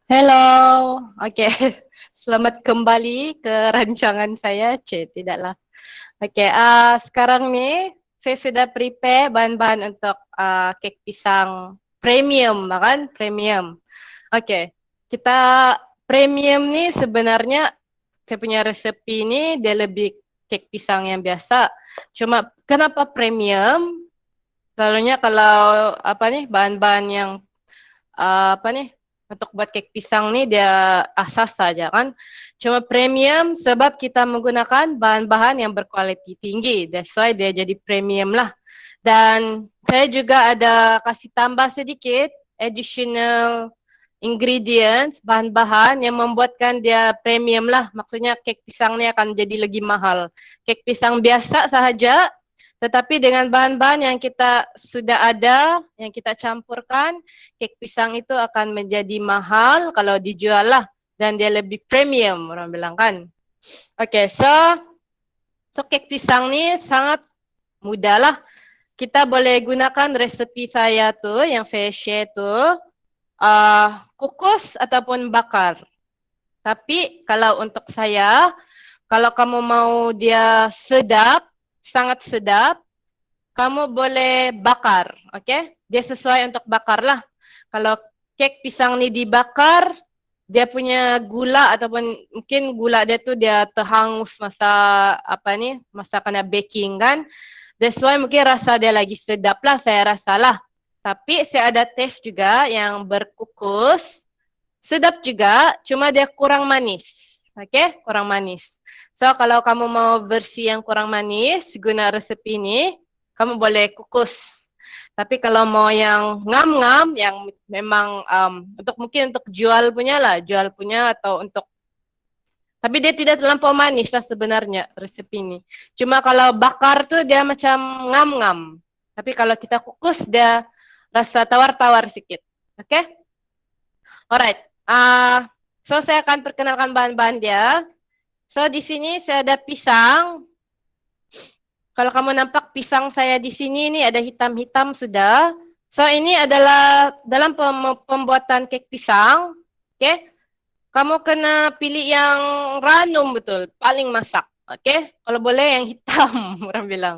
Hello, oke. Selamat kembali ke rancangan saya. Tidaklah. Oke, sekarang nih saya sudah prepare bahan-bahan untuk kek pisang premium, kan? Premium. Oke, kita premium nih sebenarnya saya punya resepi ini dia lebih kek pisang yang biasa. Cuma kenapa premium? Selalunya kalau apa nih bahan-bahan yang apa nih untuk buat kek pisang nih dia asas saja kan. Cuma premium sebab kita menggunakan bahan-bahan yang berkualiti tinggi. That's why dia jadi premium lah. Dan saya juga ada kasih tambah sedikit additional ingredients, bahan-bahan yang membuatkan dia premium lah. Maksudnya kek pisang ini akan jadi lagi mahal. Kek pisang biasa sahaja, tetapi dengan bahan-bahan yang kita sudah ada, yang kita campurkan, kek pisang itu akan menjadi mahal kalau dijual lah. Dan dia lebih premium, orang bilang kan. Oke, so kek pisang ni sangat mudah lah. Kita boleh gunakan resepi saya tu, yang saya share tu, kukus ataupun bakar. Tapi kalau untuk saya, kalau kamu mau dia sedap, sangat sedap, kamu boleh bakar, okay? Dia sesuai untuk bakar lah. Kalau kek pisang ni dibakar, dia punya gula ataupun mungkin gula dia tu dia terhangus masa apa ni, masa kena baking kan. That's why mungkin rasa dia lagi sedap lah, saya rasa lah. Tapi saya ada test juga yang berkukus, sedap juga, cuma dia kurang manis. Okay, kurang manis. So kalau kamu mau versi yang kurang manis, guna resep ini, kamu boleh kukus. Tapi kalau mau yang ngam-ngam, yang memang untuk mungkin untuk jual punya lah, jual punya atau untuk, tapi dia tidak terlampau manis lah sebenarnya resep ini. Cuma kalau bakar tuh dia macam ngam-ngam. Tapi kalau kita kukus dia rasa tawar-tawar sedikit. Oke? Okay? Alright. So saya akan perkenalkan bahan-bahan dia. So di sini saya ada pisang. Kalau kamu nampak pisang saya di sini ini ada hitam-hitam sudah. So ini adalah dalam pembuatan kek pisang. Oke. Okay? Kamu kena pilih yang ranum betul, paling masak. Oke. Okay? Kalau boleh yang hitam, orang bilang.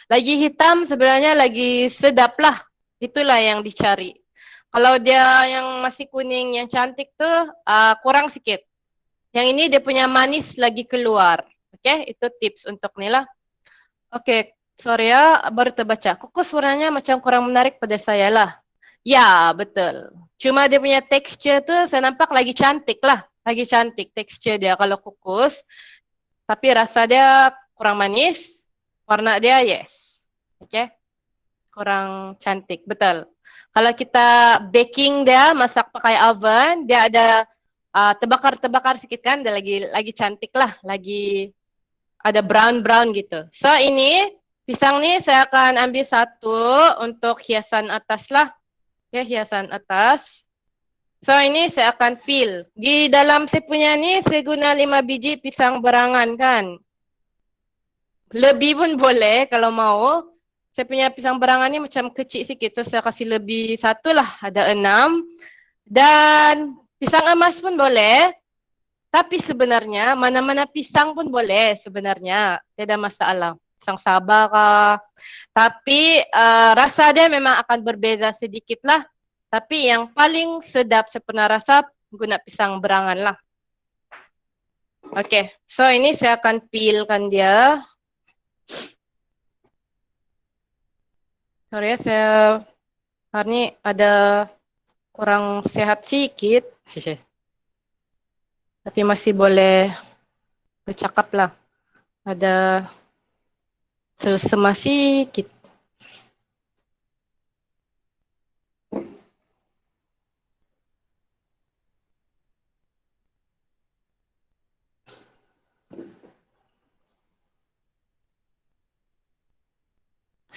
Lagi hitam sebenarnya lagi sedap lah. Itulah yang dicari. Kalau dia yang masih kuning, yang cantik tuh kurang sedikit. Yang ini dia punya manis lagi keluar. Oke, okay? Itu tips untuk ni lah. Oke, okay. Sorry ya, baru terbaca. Kukus warnanya macam kurang menarik pada saya lah. Ya, betul. Cuma dia punya tekstur tuh saya nampak lagi cantik lah. Lagi cantik tekstur dia kalau kukus. Tapi rasa dia kurang manis. Warna dia yes. Oke. Okay? Kurang cantik, betul. Kalau kita baking dia, masak pakai oven, dia ada terbakar-terbakar sedikit kan, dia lagi cantik lah, lagi ada brown-brown gitu. So ini pisang ni saya akan ambil satu untuk hiasan atas lah, ya hiasan atas. So ini saya akan peel. Di dalam saya punya ni saya guna 5 biji pisang berangan kan. Lebih pun boleh kalau mau. Saya punya pisang berangan ni macam kecil sikit. So saya kasih lebih satu lah. Ada 6. Dan pisang emas pun boleh. Tapi sebenarnya mana-mana pisang pun boleh sebenarnya. Tidak masalah. Pisang Sabah kah. Tapi rasa dia memang akan berbeza sedikit lah. Tapi yang paling sedap saya pernah rasa guna pisang berangan lah. Okay, so ini saya akan peelkan dia. Sorry ya, saya hari ini ada kurang sehat sedikit. Tapi masih boleh bercakap lah. Ada selsema sedikit.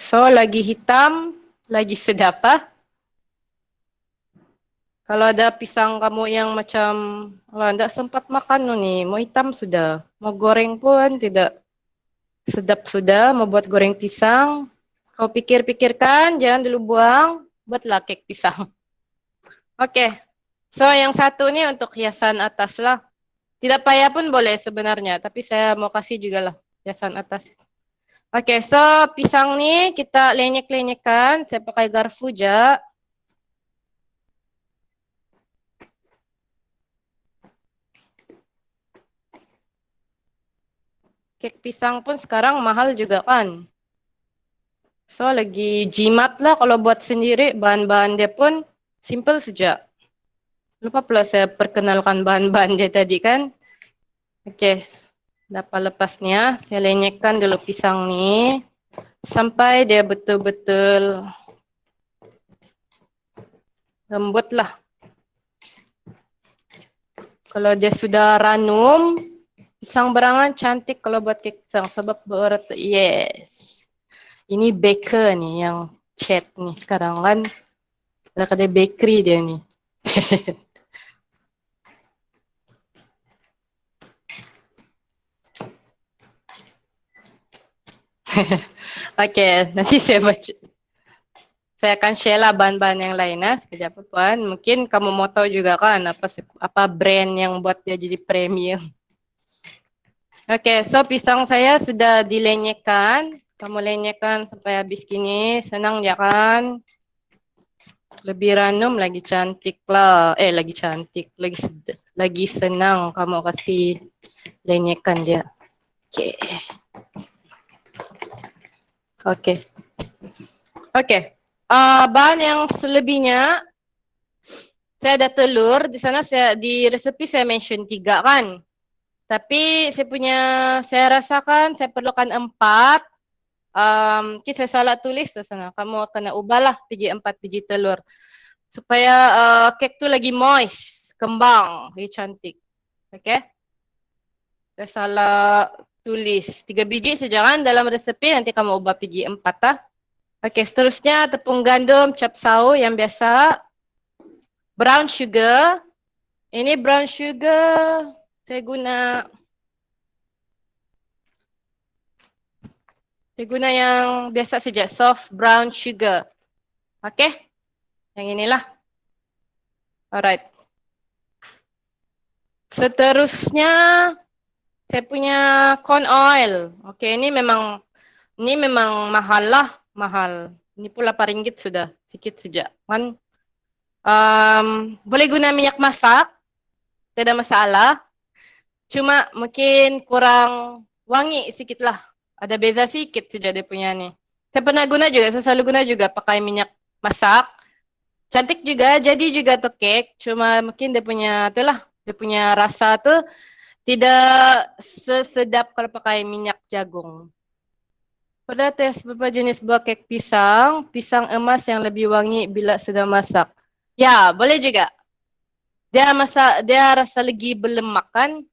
So, lagi hitam, lagi sedap ah. Kalau ada pisang kamu yang macam, kalau tidak sempat makan nih, mau hitam sudah. Mau goreng pun tidak sedap sudah, mau buat goreng pisang. Kau pikir-pikirkan, jangan dulu buang, buatlah kek pisang. Oke, So yang satu ni untuk hiasan atas lah. Tidak payah pun boleh sebenarnya, tapi saya mau kasih juga lah hiasan atas. Oke, so pisang ni kita lenyek-lenyekkan. Saya pakai garfu je. Kek pisang pun sekarang mahal juga kan. So lagi jimat lah kalau buat sendiri. Bahan-bahan dia pun simple saja. Lupa pula saya perkenalkan bahan-bahan dia tadi kan. Oke, dapat lepasnya. Saya lenyekkan dulu pisang ni. Sampai dia betul-betul lembut lah. Kalau dia sudah ranum, pisang berangan cantik kalau buat kek pisang. Sebab berat, yes. Ini baker nih yang chat nih sekarang kan. Ada kedai bakery dia nih. Oke, nanti saya baca. Saya akan share lah bahan-bahan yang lain sekejap puan. Mungkin kamu mau tahu juga kan apa brand yang buat dia jadi premium. Oke, so pisang saya sudah dilenyekkan. Kamu lenyekkan sampai habis gini. Senang ya kan? Lebih ranum lagi cantik lah. Lagi cantik. Lagi senang kamu kasih lenyekkan dia. Oke. Oke. Oke. Bahan yang selebihnya saya ada telur. Di sana di resepi saya mention 3 kan. Tapi saya rasakan saya perlukan 4. Saya salah tulis di sana. Kamu kena ubahlah pergi 4 biji telur. Supaya kek tu lagi moist, kembang, lagi cantik. Okay? Saya salah tulis 3 biji saja kan dalam resepi, nanti kamu ubah pergi 4 lah. Okay, seterusnya tepung gandum cap saus yang biasa. Brown sugar. Ini brown sugar saya guna yang biasa saja, soft brown sugar. Okay? Yang inilah. Alright. Seterusnya saya punya corn oil. Okay, ini memang mahal lah, mahal. Ini pula RM8 sudah, sikit saja. Kan? Boleh guna minyak masak, tidak masalah. Cuma mungkin kurang wangi sikit lah. Ada beza sikit saja dia punya ni. Saya pernah guna juga, saya selalu guna juga pakai minyak masak. Cantik juga, jadi juga tuh cake. Cuma mungkin dia punya rasa tuh tidak sesedap kalau pakai minyak jagung. Pada tes beberapa jenis buah kek pisang, pisang emas yang lebih wangi bila sedang masak. Ya, boleh juga. Dia rasa lagi berlemak kan.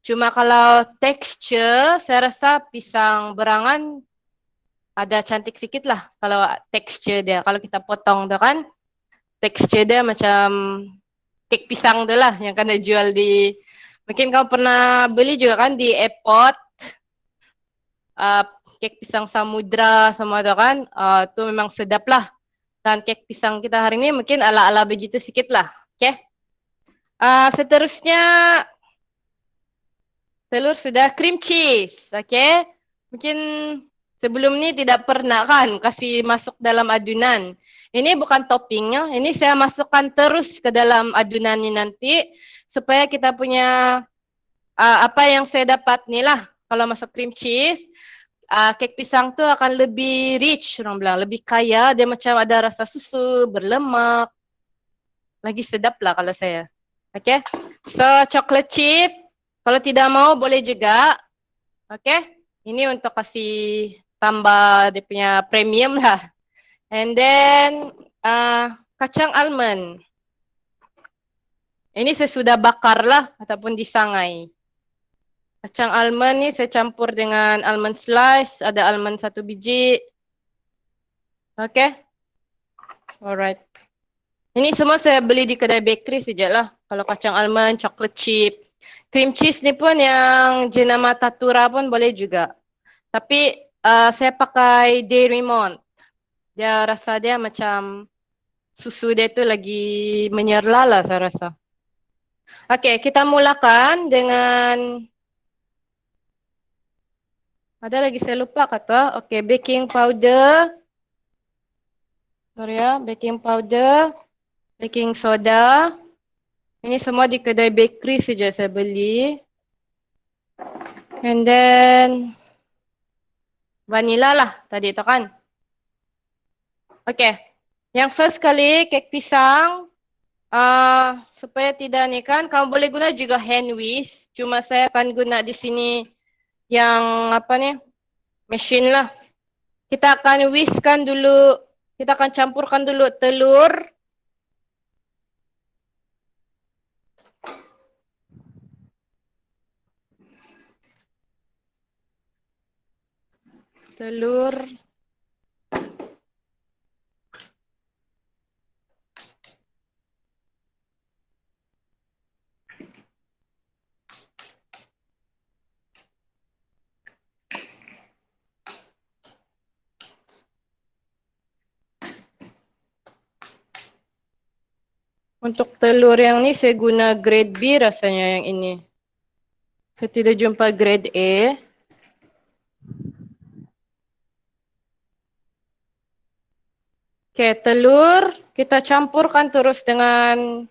Cuma kalau tekstur, saya rasa pisang berangan ada cantik sikit lah kalau tekstur dia. Kalau kita potong tu kan, tekstur dia macam kek pisang tu lah yang kena jual di, mungkin kau pernah beli juga kan di airport, kek pisang samudra sama tu kan, tu memang sedap lah. Dan kek pisang kita hari ini mungkin ala-ala begitu sikit lah. Okay. Seterusnya telur sudah, cream cheese. Okay. Mungkin sebelum ni tidak pernah kan kasih masuk dalam adunan. Ini bukan toppingnya, ini saya masukkan terus ke dalam adunan ini nanti supaya kita punya apa yang saya dapat ni lah. Kalau masuk cream cheese, kek pisang tu akan lebih rich, orang bilang, lebih kaya. Dia macam ada rasa susu, berlemak. Lagi sedap lah kalau saya. Okay. So, chocolate chip. Kalau tidak mau, boleh juga. Okay. Ini untuk kasih tambah dia punya premium lah. And then, kacang almond. Ini saya sudah bakar lah ataupun disangai. Kacang almond ni saya campur dengan almond slice. Ada almond 1 biji. Okay. Alright. Ini semua saya beli di kedai bakery sajalah. Kalau kacang almond, chocolate chip. Cream cheese ni pun yang jenama Tatura pun boleh juga. Tapi saya pakai Dairy Mont. Dia rasa dia macam susu dia tu lagi menyerlah lah saya rasa. Okey, kita mulakan dengan ada lagi saya lupa kata. Okey, baking powder. Sorry ya, baking powder, baking soda. Ini semua di kedai bakery saja saya beli. And then vanilla lah tadi tu kan. Okey. Yang first kali kek pisang. Supaya tidak ni kan, kamu boleh guna juga hand whisk. Cuma saya akan guna di sini yang apa ni, mesin lah. Kita akan whiskkan dulu, kita akan campurkan dulu telur. Telur. Untuk telur yang ni saya guna grade B rasanya yang ini. Saya tidak jumpa grade A. Okey, telur kita campurkan terus dengan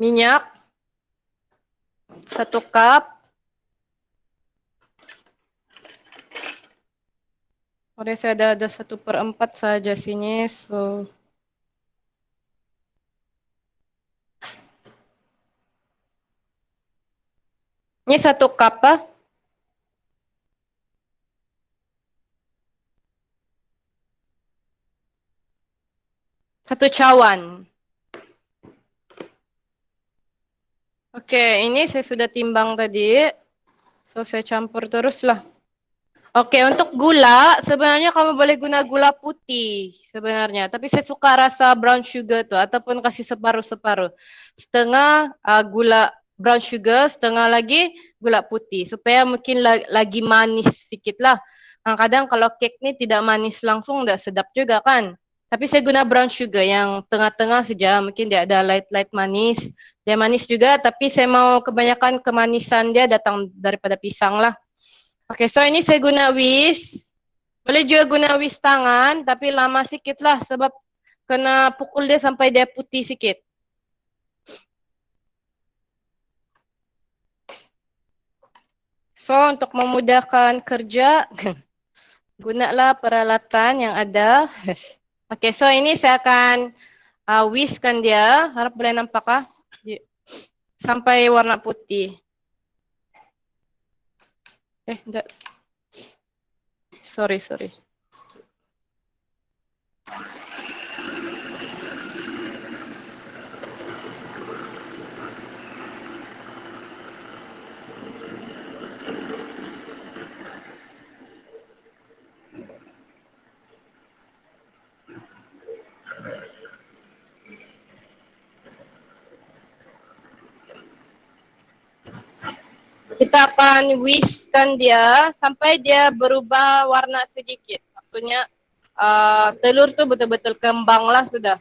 minyak 1 cup. Oleh saya ada 1/4 saja sini, so ini 1 cup ah. 1 cawan. Okey, ini saya sudah timbang tadi. So saya campur teruslah. Okey, untuk gula sebenarnya kamu boleh guna gula putih sebenarnya, tapi saya suka rasa brown sugar tu ataupun kasih separuh-separuh. Setengah gula brown sugar, setengah lagi gula putih supaya mungkin lagi manis sikitlah. Kadang-kadang kalau kek ni tidak manis langsung tak sedap juga kan. Tapi saya guna brown sugar yang tengah-tengah saja, mungkin dia ada light-light manis. Dia manis juga tapi saya mau kebanyakan kemanisan dia datang daripada pisang lah. Okey, so ini saya guna whisk. Boleh juga guna whisk tangan tapi lama sikit lah sebab kena pukul dia sampai dia putih sikit. So untuk memudahkan kerja, gunalah peralatan yang ada. Okey, so ini saya akan whiskkan dia. Harap boleh nampak ah? Sampai warna putih. Tak. Sorry. Kita akan whiskkan dia sampai dia berubah warna sedikit. Maksudnya telur tu betul-betul kembang lah sudah.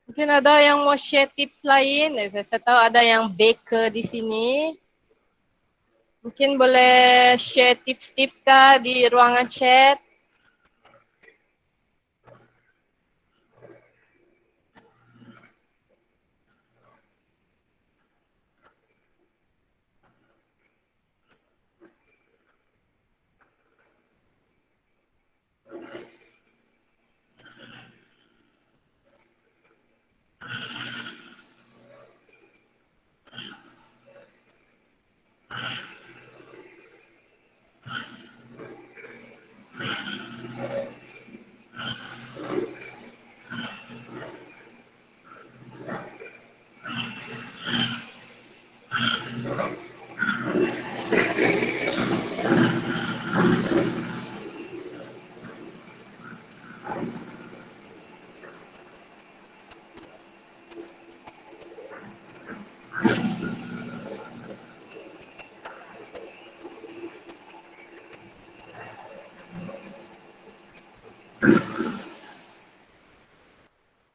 Mungkin ada yang mau share tips lain. Saya tahu ada yang baker di sini. Mungkin boleh share tips-tips kah di ruangan chat.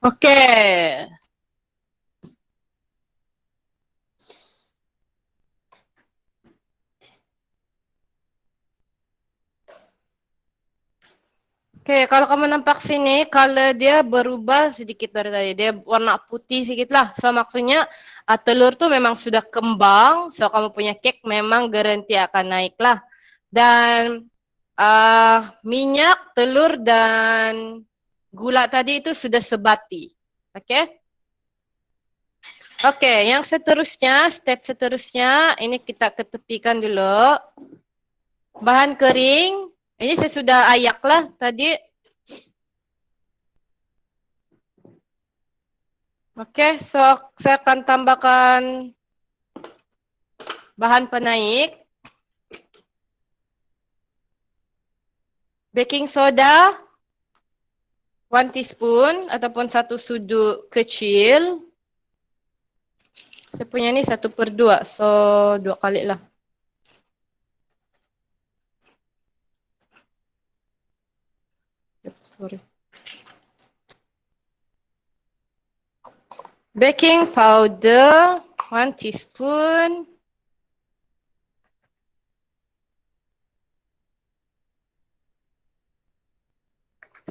Okey. Okey, kalau kamu nampak sini, color dia berubah sedikit dari tadi. Dia warna putih sedikit lah. So, maksudnya telur tu memang sudah kembang. So, kamu punya kek memang garanti akan naik lah. Dan minyak, telur dan gula tadi itu sudah sebati. Okey? Okey, yang seterusnya, step seterusnya, ini kita ketepikan dulu. Bahan kering. Ini saya sudah ayak lah tadi. Okey, so saya akan tambahkan bahan penaik. Baking soda 1 teaspoon ataupun 1 sudut kecil. Saya punya ni 1/2, so 2 kali lah. Sorry. Baking powder 1 teaspoon.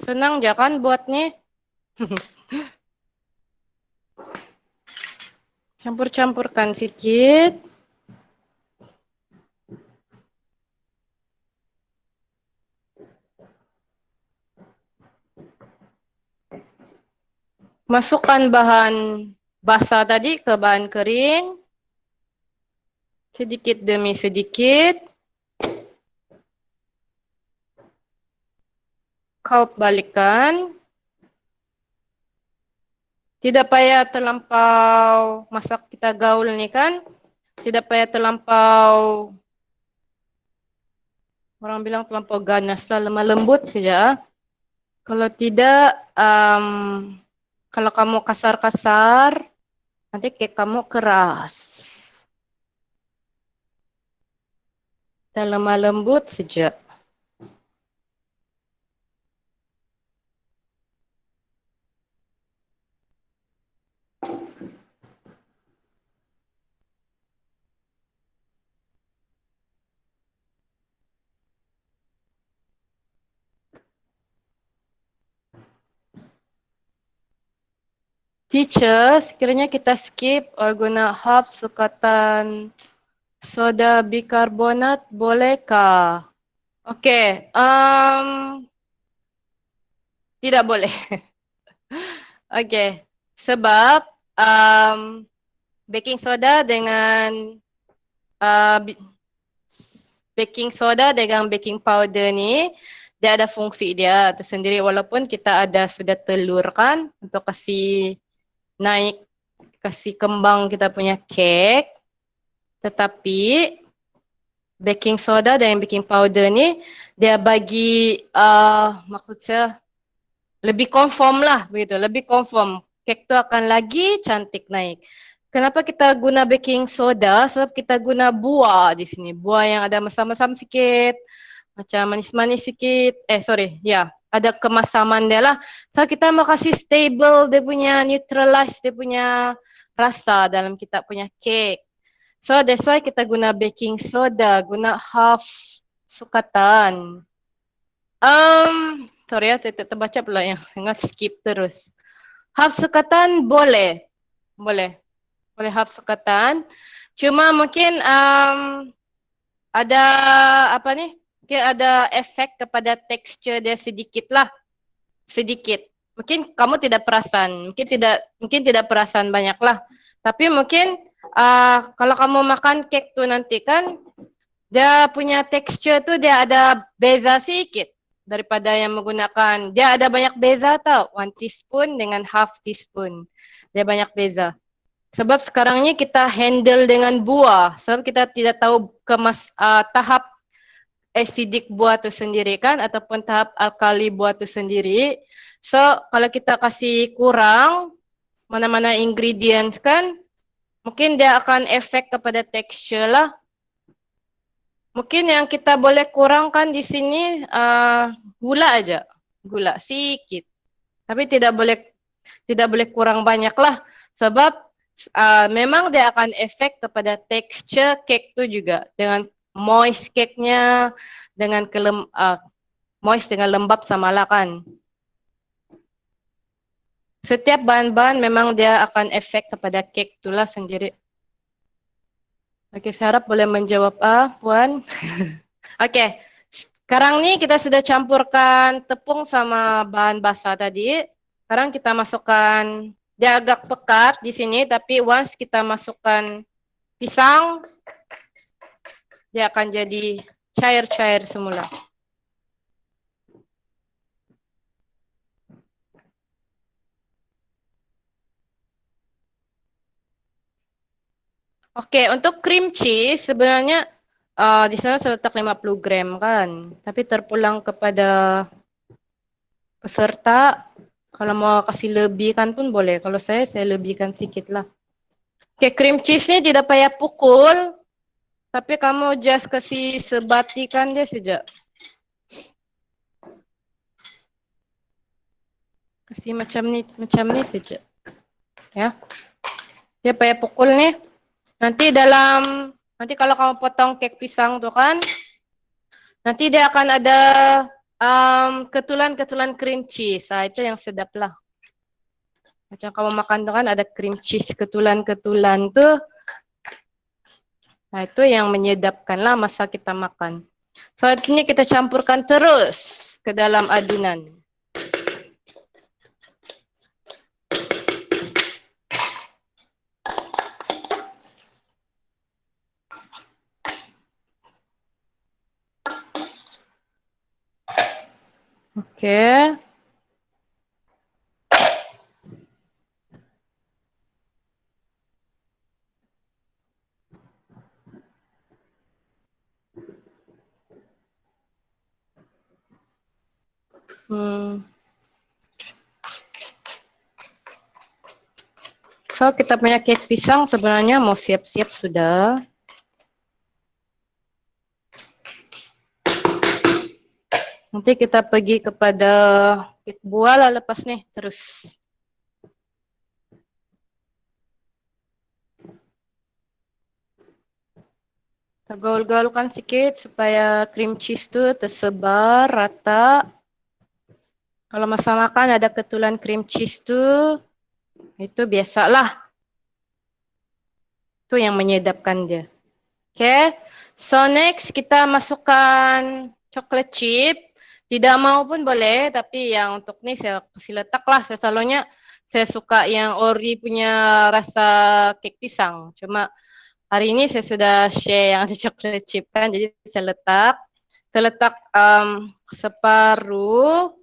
Senang je kan buat ni? Campur-campurkan sikit. Masukkan bahan basah tadi ke bahan kering. Sedikit demi sedikit. Kau balikkan. Tidak payah terlampau masak kita gaul ni kan. Tidak payah terlampau, orang bilang terlampau ganas lah, lemah lembut saja. Kalau tidak, kalau kamu kasar-kasar, nanti kek kamu keras. Dan lemah lembut saja. Teacher, sekiranya kita skip or guna half sukatan soda bikarbonat, bolehkah? Okey, tidak boleh. Okey, sebab baking soda dengan uh, bi- baking soda dengan baking powder ni dia ada fungsi dia tersendiri, walaupun kita ada sudah telur kan untuk kasih naik, kasih kembang kita punya kek, tetapi baking soda dan baking powder ni dia bagi maksud saya lebih confirm lah begitu, lebih confirm kek tu akan lagi cantik naik. Kenapa kita guna baking soda? Sebab kita guna buah di sini, buah yang ada masam-masam sikit, macam manis-manis sikit. Sorry, ya, ada kemasaman dia lah. So kita mau kasih stable dia punya, neutralize dia punya rasa dalam kita punya kek. So that's why kita guna baking soda, guna half sukatan. Sorry ya, terbaca pula yang ingat skip terus. Half sukatan boleh, boleh half sukatan. Cuma mungkin ada apa ni? Mungkin ada efek kepada tekstur dia sedikit lah, sedikit. Mungkin kamu tidak perasan, mungkin tidak perasan banyak lah. Tapi mungkin kalau kamu makan kek tu nanti kan, dia punya tekstur tu dia ada beza sedikit daripada yang menggunakan. Dia ada banyak beza tau. 1 teaspoon dengan half teaspoon. Dia banyak beza. Sebab sekarang ni kita handle dengan buah. Sebab kita tidak tahu tahap acidic buah tu sendiri kan, ataupun tahap alkali buah tu sendiri. So kalau kita kasih kurang mana-mana ingredients kan, mungkin dia akan efek kepada tekstur lah. Mungkin yang kita boleh kurangkan di sini gula aja, gula sikit. Tapi tidak boleh Tidak boleh kurang banyak lah. Sebab memang dia akan efek kepada tekstur cake tu juga. Dengan moist cake-nya, dengan moist dengan lembab samalah kan. Setiap bahan-bahan memang dia akan efek kepada cake itulah sendiri. Okey, saya harap boleh menjawab Puan. Okey, sekarang ni kita sudah campurkan tepung sama bahan basah tadi. Sekarang kita masukkan, dia agak pekat di sini, tapi once kita masukkan pisang, dia akan jadi cair-cair semula. Okey, untuk cream cheese sebenarnya di sana saya letak 50 gram kan. Tapi terpulang kepada peserta, kalau mau kasih lebihkan pun boleh. Kalau saya lebihkan sikit lah. Okey, cream cheese ni tidak payah pukul. Tapi kamu just kasih sebatikan dia saja. Kasih macam ni saja. Ya. Dia payah pukul ni. Nanti kalau kamu potong kek pisang tu kan, nanti dia akan ada ketulan-ketulan cream cheese. Itu yang sedap lah. Macam kamu makan tu kan ada cream cheese ketulan-ketulan tu. Nah, itu yang menyedapkan lah masa kita makan. Selanjutnya kita campurkan terus ke dalam adunan. Okey. So, kita punya kek pisang sebenarnya mau siap-siap sudah. Nanti kita pergi kepada kek buah lah lepas ni terus. Kita gaul-gaulkan sikit supaya cream cheese tu tersebar rata. Kalau masa makan ada ketulan cream cheese tu, itu biasalah. Itu yang menyedapkan dia. Okay. So next kita masukkan chocolate chip. Tidak mau pun boleh, tapi yang untuk ni saya kasih letak lah. Selalunya saya suka yang ori punya rasa kek pisang. Cuma hari ini saya sudah share yang ada chocolate chip kan, jadi saya letak. Saya letak separuh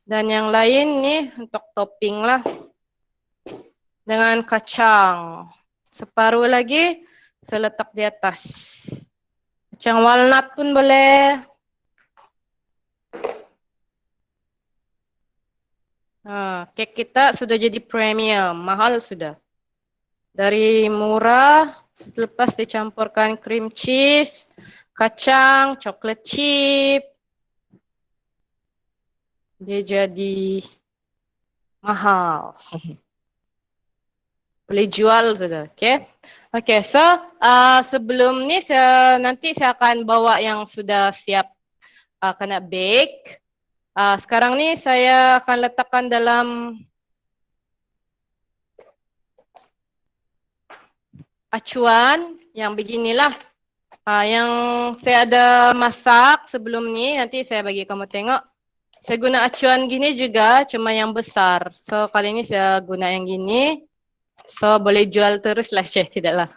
dan yang lain ni untuk topping lah. Dengan kacang. Separuh lagi saya letak di atas. Kacang walnut pun boleh. Kek kita sudah jadi premium, mahal sudah. Dari murah, selepas dicampurkan cream cheese, kacang, chocolate chip, dia jadi mahal. Boleh jual sudah, okay? Okay, so sebelum ni nanti saya akan bawa yang sudah siap kena bake. Sekarang ni saya akan letakkan dalam acuan yang beginilah. Yang saya ada masak sebelum ni, nanti saya bagi kamu tengok. Saya guna acuan gini juga, cuma yang besar. So kali ini saya guna yang gini. So boleh jual terus lah, Syekh, tidaklah.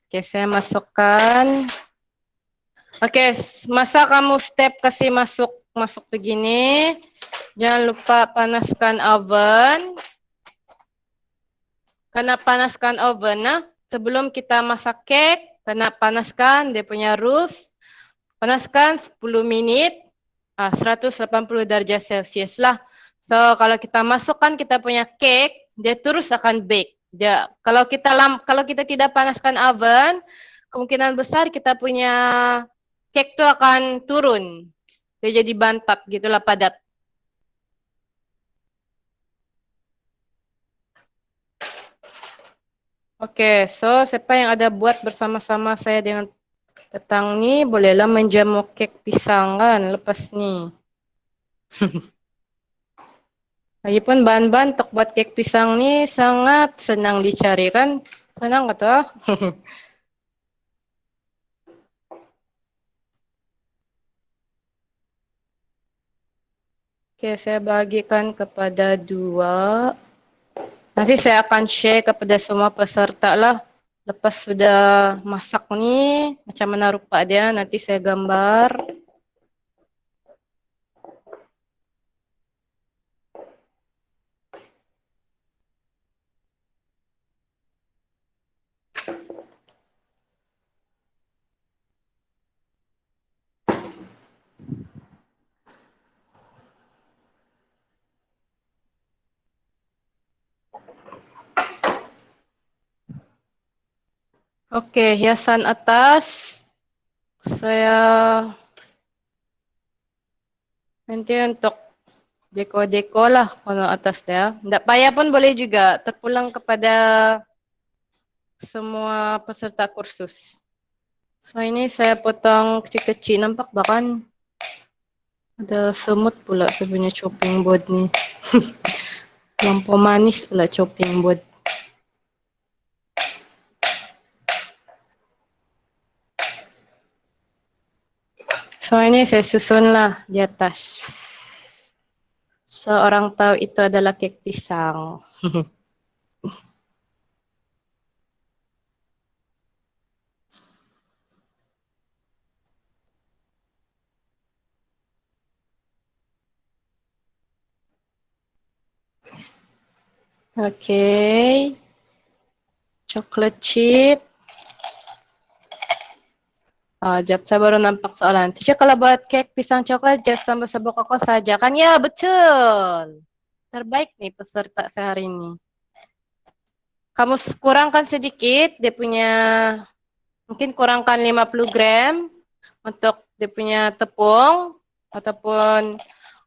Okay, saya masukkan. Okay, masa kamu step kasih masuk begini, jangan lupa panaskan oven. Kena panaskan oven sebelum kita masak kek, kena panaskan dia punya rules. Panaskan 10 minit, 180 darjah Celsius lah. So kalau kita masukkan kita punya kek, dia terus akan bake. Kalau kita tidak panaskan oven, kemungkinan besar kita punya kek tu akan turun. Dia jadi bantat gitulah, padat. Oke, so siapa yang ada buat bersama-sama saya dengan petang ni, bolehlah menjamu kek pisang kan lepas ni. Lagipun bahan-bahan untuk buat kek pisang ni sangat senang dicari kan? Senang kata? Oke, saya bagikan kepada 2. Nanti saya akan share kepada semua peserta lah. Lepas sudah masak ni, macam mana rupa dia, nanti saya gambar. Oke, hiasan atas. Saya nanti untuk deko-deko lah kalau atas dia. Tidak payah pun boleh juga. Terpulang kepada semua peserta kursus. So ini saya potong kecil-kecil. Nampak bahkan ada semut pula sebenarnya chopping board ni. Lampau manis pula chopping board. So ini saya susun lah di atas. So orang tahu itu adalah kek pisang. Oke. Chocolate chip. Jap, saya baru nampak soalan. Teacher, kalau buat kek pisang coklat, just tambah serbuk koko saja kan? Ya, betul. Terbaik nih peserta sehari ini. Kamu kurangkan sedikit, dia punya, mungkin kurangkan 50 gram untuk dia punya tepung, ataupun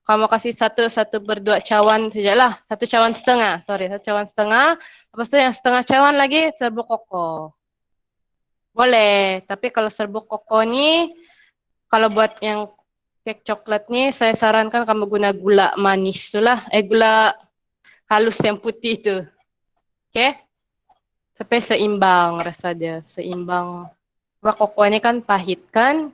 kamu kasih satu berdua cawan sajalah. 1,5 cawan, sorry, 1,5 cawan. Lepas itu yang setengah cawan lagi serbuk koko. Boleh, tapi kalau serbuk koko ni, kalau buat yang kek coklat ni, saya sarankan kamu guna gula manis tu lah. Gula halus yang putih tu. Okay? Sampai seimbang rasa dia. Seimbang. Sebab koko ni kan pahit kan.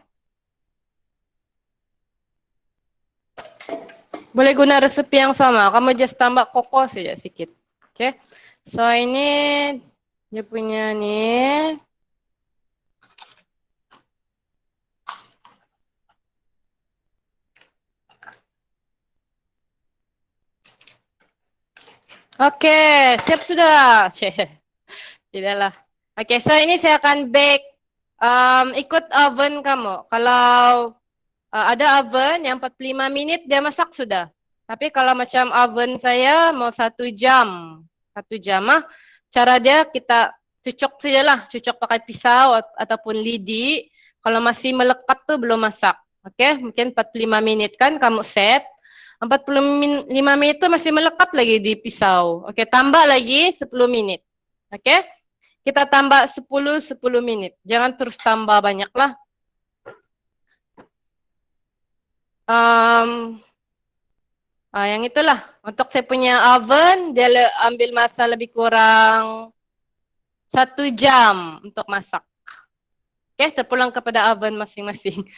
Boleh guna resepi yang sama. Kamu just tambah koko saja sikit. Okay? So ini dia punya ni. Okay, siap sudah. Tidaklah. Okay, so ini saya akan bake. Ikut oven kamu. Kalau ada oven yang 45 minit dia masak sudah. Tapi kalau macam oven saya mau 1 jam. 1 jam ah. Cara dia kita cucuk sajalah. Cucuk pakai pisau ataupun lidi. Kalau masih melekat tu belum masak. Okay, mungkin 45 minit kan kamu set. 45 menit tu masih melekat lagi di pisau. Okay, tambah lagi 10 menit. Okay. Kita tambah 10 menit. Jangan terus tambah banyak lah. Yang itulah. Untuk saya punya oven, dia ambil masa lebih kurang 1 jam untuk masak. Okay, terpulang kepada oven masing-masing.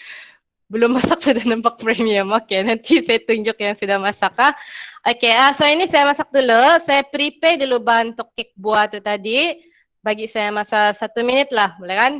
Belum masak sudah nampak premium. Okay, nanti saya tunjuk yang sudah masak. Okay, so ini saya masak dulu. Saya prepare dulu bahan untuk kek buah tu tadi. Bagi saya masa 1 minit lah, boleh kan?